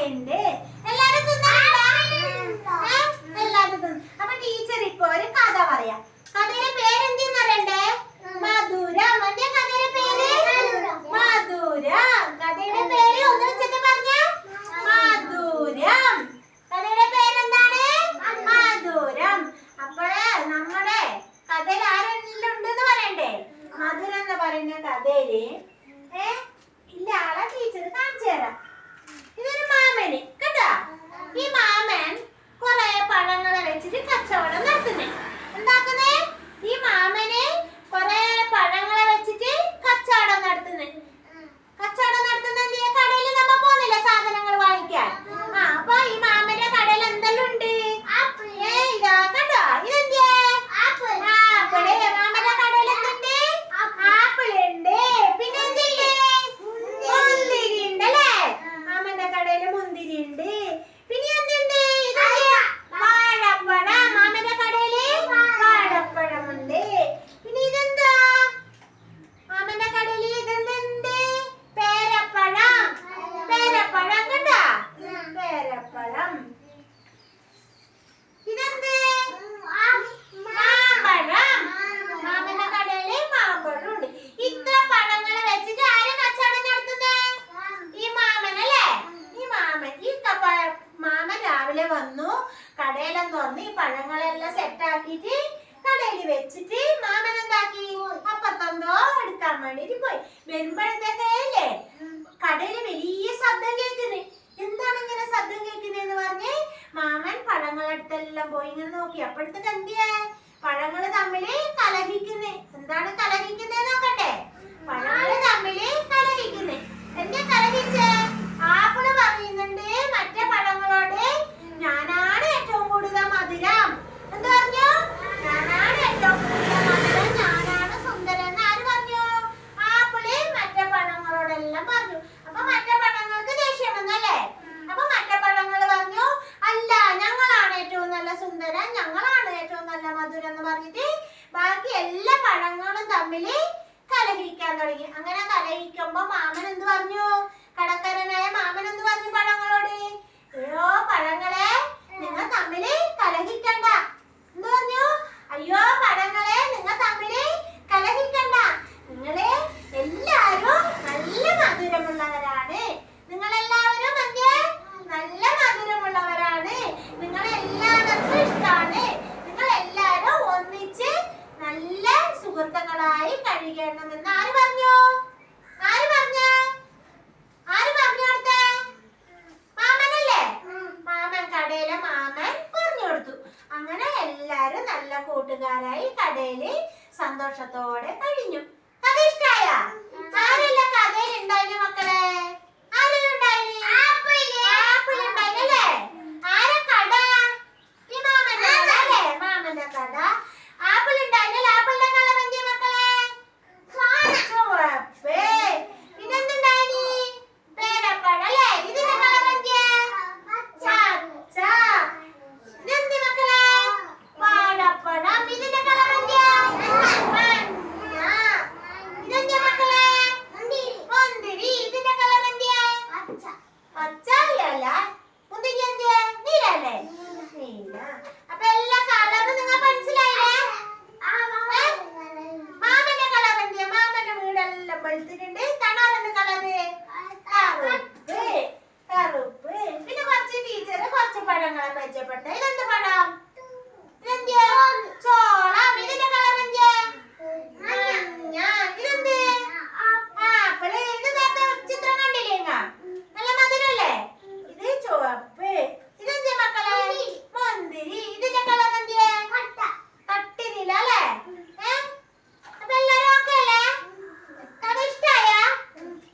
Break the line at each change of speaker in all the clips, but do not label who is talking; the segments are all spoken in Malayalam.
ഉണ്ട്. എല്ലാരും തിന്നുന്നുണ്ടോ? എല്ലാരും തിന്നു. അപ്പൊ ടീച്ചർ ഇപ്പൊ ഒരു കഥ പറയാം. കഥയുടെ പേരെന്തെന്ന് അറിയണ്ടേ? മധുരം. എന്റെ കഥയുടെ പേര് മധുരം. കഥയുടെ പേര് ഒന്ന് വെച്ചിട്ട് പറഞ്ഞ മധുരം. കഥയുടെ പേരെന്താണ്? മധുരം. അപ്പോഴേ നമ്മുടെ കഥയിൽ ആരെല്ലാം ഉണ്ടെന്ന് പറയണ്ടേ? മധുരം എന്ന് പറയുന്ന കഥയില് ഇല്ല ആളെ ടീച്ചർ കാണിച്ചു തരാം. ഇതൊരു മാമന് കേട്ടോ. ഈ മാമൻ കുറെ പഴങ്ങളെ വെച്ചിട്ട് കച്ചവടം നടത്തുന്നേ. എന്താക്കുന്നേ? ഈ മാമന് കുറെ പഴങ്ങളെ വെച്ചിട്ട് കച്ചവടം നടത്തുന്നേ. കച്ചവടം നടത്തുന്ന എന്തിനാ? കടയിൽ നമ്മ പോകുന്നില്ല സാധനങ്ങൾ വാങ്ങിക്കാൻ. അപ്പൊ ഈ മാമന്റെ കടയിൽ എന്തെല്ലാം ഉണ്ട്? ഇതാ കണ്ടോ, ഇതെന്തിയാ? ആപ്പിള്. മാമന്റെ കടയിൽ എന്തുണ്ട്? ആപ്പിൾ ഉണ്ട്. പിന്നെ എന്തുണ്ട്? മുന്തിരി ഉണ്ടല്ലേ? മാമന്റെ കടയില് മുന്തിരി ഉണ്ട്. പിന്നെ എന്തുണ്ട്? വാഴപ്പഴം. മാമന്റെ കടയില് വാഴപ്പഴമുണ്ട്. പിന്നെ ഇതെന്താ? മാമന്റെ കടയില് ഇതെന്തുണ്ട്? പേരപ്പഴം. പേരപ്പഴം കണ്ടോ? പേരപ്പഴം. ഇതെന്ത്? മാമ്പഴം. മാമന്റെ കടയില് മാമ്പഴം ഉണ്ട്. ഇത്ര പഴങ്ങളെ വെച്ചിട്ട് ആരെ കച്ചവടം നടത്തുന്നേ? ഈ മാമനല്ലേ? ഈ മാമൻ മാമൻ രാവിലെ വന്നു, കടയെല്ലാം തുറന്ന് ഈ പഴങ്ങളെല്ലാം സെറ്റാക്കിട്ട് കടയിൽ വെച്ചിട്ട് മാമൻ എന്താക്കി? അപ്പത്തെന്തോ എടുക്കാൻ വേണ്ടിട്ട് പോയി. വരുമ്പോഴത്തേക്കല്ലേ കടയിൽ വലിയ ശബ്ദം കേൾക്കുന്നേ. എന്താണ് ഇങ്ങനെ ശബ്ദം കേൾക്കുന്നതെന്ന് പറഞ്ഞ് മാമൻ പഴങ്ങളടുത്തെല്ലാം പോയി ഇങ്ങനെ നോക്കി. അപ്പോഴത്തേക്ക് എന്തിയാ? പഴങ്ങള് തമ്മില് കലഹിക്കുന്നേ. എന്താണ് കലഹിക്കുന്നേ നോക്കണ്ടേ? പഴങ്ങള് തമ്മില് കലഹിക്കുന്നേ. എന്താ കലഹിച്ചേ? ആപ്പിള് പറയുന്നുണ്ട് മറ്റേ പഴങ്ങളോട് ഞാനാണ് ഏറ്റവും കൂടുതൽ മധുരം. എന്ത് പറഞ്ഞു? ഞാനാണ് ഏറ്റവും കൂടുതൽ മധുരം, ഞാനാണ് സുന്ദരൻ എന്ന് ആര് പറഞ്ഞു? ആപ്പിള് മറ്റേ പഴങ്ങളോടെല്ലാം പറഞ്ഞു. അപ്പൊ മറ്റേ പഴങ്ങൾക്ക് ദേഷ്യം വന്നല്ലേ? അപ്പൊ മറ്റേ പഴങ്ങൾ പറഞ്ഞു അല്ല, ഞങ്ങളാണ് ഏറ്റവും നല്ല സുന്ദരൻ, ഞങ്ങളാണ് ഏറ്റവും നല്ല മധുരം എന്ന് പറഞ്ഞിട്ട് ബാക്കി എല്ലാ പഴങ്ങളും തമ്മില് കലഹിക്കാൻ തുടങ്ങി. അങ്ങനെ കലഹിക്കുമ്പോ മാമൻ എന്ത് പറഞ്ഞു? കടക്കാരനായ മാമൻ എന്ത് പറഞ്ഞു പഴങ്ങളോട്? അയ്യോ പഴങ്ങളെ, നിങ്ങൾ തമ്മില് കലഹിക്കണ്ട. എന്ത് പറഞ്ഞു? അയ്യോ പഴങ്ങളെ, നിങ്ങൾ തമ്മില് കലഹിക്കണ്ട. നിങ്ങള് എല്ലാരും നല്ല മധുരമുള്ളവരാണ്. നിങ്ങളെല്ലാവരും നല്ല മധുരമുള്ളവരാണ്. നിങ്ങളെല്ലാവർക്കും ഇഷ്ടമാണ്. നിങ്ങളെല്ലാരും ഒന്നിച്ച് നല്ല സുഹൃത്തുക്കളായി കഴിയണമെന്ന് ആര് പറഞ്ഞു? ആര് പറഞ്ഞു? ആര് പറഞ്ഞു കൊടുത്തേ? മാമനല്ലേ? മാമൻ കടയിലെ മാമൻ പറഞ്ഞു കൊടുത്തു. അങ്ങനെ എല്ലാരും നല്ല കൂട്ടുകാരായി കടയില് സന്തോഷത്തോടെ കഴിഞ്ഞു. കഥ ഇഷ്ടായ? ആരെല്ലാം കഥയിൽ ഉണ്ടായിന് മക്കളെ? ആരെല്ലാം ഉണ്ടായിന്? ആപ്പിൾ ഉണ്ടായിനല്ലേ? ആരെ കട? ഈ മാമന്റെ കട അല്ലേ? മാമന്റെ കട. ആപ്പിൾ ഉണ്ടായിനല്ലേ? ആപ്പിളിന്റെ കളർ എന്തിയ മക്കളെ? ചുവപ്പ്. ഇതെന്തുണ്ടായിനി? പേരപ്പഴം അല്ലേ? ഇതിന്റെ കളർ എന്തിയ? പച്ച. ഇതെന്ത് മക്കളെ? വാഴപ്പഴം. ഇതിന്റെ കളർ എന്തിയ? മഞ്ഞ. ഇതെന്തിയ മക്കളെ? മുന്തിരി. ഇതിന്റെ കളർ എന്തിയ? പച്ച അല്ല. മുന്തിരി എന്തിയ? നീലല്ലേ? നീല. അപ്പൊ എല്ലാ കളറും നിങ്ങൾ മനസ്സിലായില്ലേ? മാമന്റെ കളർ എന്തിയ? മാമന്റെ വീടെല്ലാം വെളുത്തിട്ടുണ്ട്. തണാറിന്റെ കളറ് കറുപ്പ്. കറുപ്പ്. പിന്നെ കുറച്ച് ടീച്ചർ കുറച്ച് പഴങ്ങളെ പരിചയപ്പെട്ട. ഇതെന്ത് പഴം? ഇതെന്തിയ? ചോളം. ഇതിന്റെ കളർ എന്തിയ? മഞ്ഞ. ഇതെന്ത്? ആപ്പിള്. ഇത് നേരത്തെ ചിത്രം കണ്ടില്ലേ? നല്ല മധുരല്ലേ? ഇത് ചുവപ്പ്. ഇതെന്തിയ മക്കളെ? മുന്തിരി. ഇതിന്റെ കളർ എന്തിയ? കട്ടിനില അല്ലേ? അപ്പൊ എല്ലാരും ഓക്കെ അല്ലേ? കഥ ഇഷ്ടായ?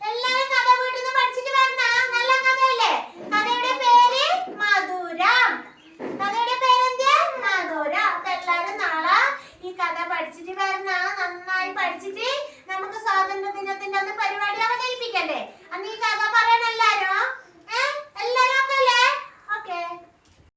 എല്ലാരും കഥ വീട്ടിൽ നിന്ന് പഠിച്ചിട്ട് വരണ നല്ല കഥയല്ലേ? കഥയുടെ പേര് മധുരം. കഥയുടെ പേരെന്തിയ? മധുരം. അപ്പൊ എല്ലാരും നാളെ ഈ കഥ പഠിച്ചിട്ട് വരണ. നന്നായി പഠിച്ചിട്ട് നമുക്ക് സ്വാതന്ത്ര്യ ദിനത്തിന്റെ അന്ന് പരിപാടി അവതരിപ്പിക്കണ്ടേ?